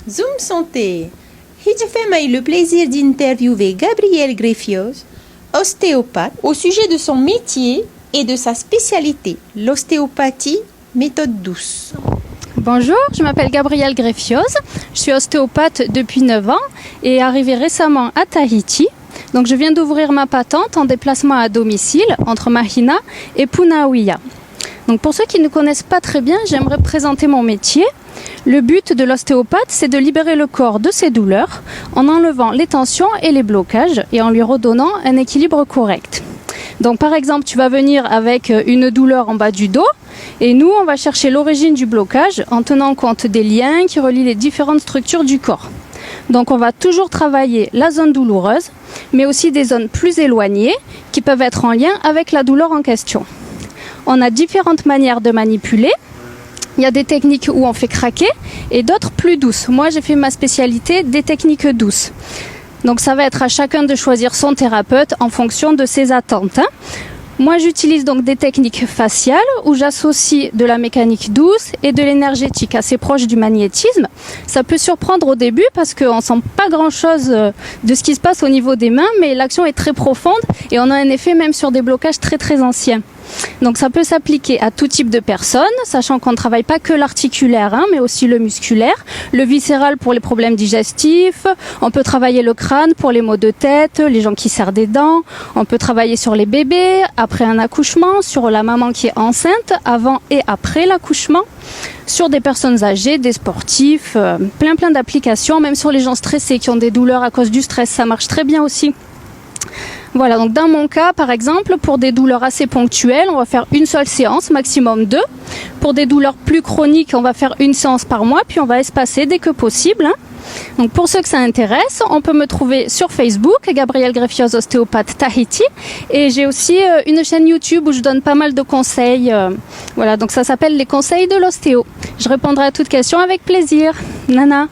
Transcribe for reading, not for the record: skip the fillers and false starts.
Zoom Santé. J'ai eu le plaisir d'interviewer Gabrielle Greffios, ostéopathe, au sujet de son métier et de sa spécialité, l'ostéopathie méthode douce. Bonjour, je m'appelle Gabrielle Greffios, je suis ostéopathe depuis 9 ans et arrivée récemment à Tahiti. Donc je viens d'ouvrir ma patente en déplacement à domicile entre Mahina et Punaauia. Donc pour ceux qui ne connaissent pas très bien, j'aimerais présenter mon métier. Le but de l'ostéopathe, c'est de libérer le corps de ses douleurs en enlevant les tensions et les blocages et en lui redonnant un équilibre correct. Donc par exemple, tu vas venir avec une douleur en bas du dos et nous, on va chercher l'origine du blocage en tenant compte des liens qui relient les différentes structures du corps. Donc on va toujours travailler la zone douloureuse, mais aussi des zones plus éloignées qui peuvent être en lien avec la douleur en question. On a différentes manières de manipuler. Il y a des techniques où on fait craquer et d'autres plus douces. Moi, j'ai fait ma spécialité des techniques douces. Donc ça va être à chacun de choisir son thérapeute en fonction de ses attentes. Moi, j'utilise donc des techniques faciales où j'associe de la mécanique douce et de l'énergétique assez proche du magnétisme. Ça peut surprendre au début parce qu'on ne sent pas grand-chose de ce qui se passe au niveau des mains, mais l'action est très profonde et on a un effet même sur des blocages très très anciens. Donc ça peut s'appliquer à tout type de personnes, sachant qu'on ne travaille pas que l'articulaire, mais aussi le musculaire, le viscéral pour les problèmes digestifs, on peut travailler le crâne pour les maux de tête, les gens qui serrent des dents, on peut travailler sur les bébés, après un accouchement, sur la maman qui est enceinte, avant et après l'accouchement, sur des personnes âgées, des sportifs, plein d'applications, même sur les gens stressés qui ont des douleurs à cause du stress, ça marche très bien aussi. Voilà, donc dans mon cas, par exemple, pour des douleurs assez ponctuelles, on va faire une seule séance, maximum 2. Pour des douleurs plus chroniques, on va faire une séance par mois, puis on va espacer dès que possible. Donc pour ceux que ça intéresse, on peut me trouver sur Facebook, Gabrielle Greffios, ostéopathe Tahiti. Et j'ai aussi une chaîne YouTube où je donne pas mal de conseils. Voilà, donc ça s'appelle les conseils de l'ostéo. Je répondrai à toutes questions avec plaisir. Nana.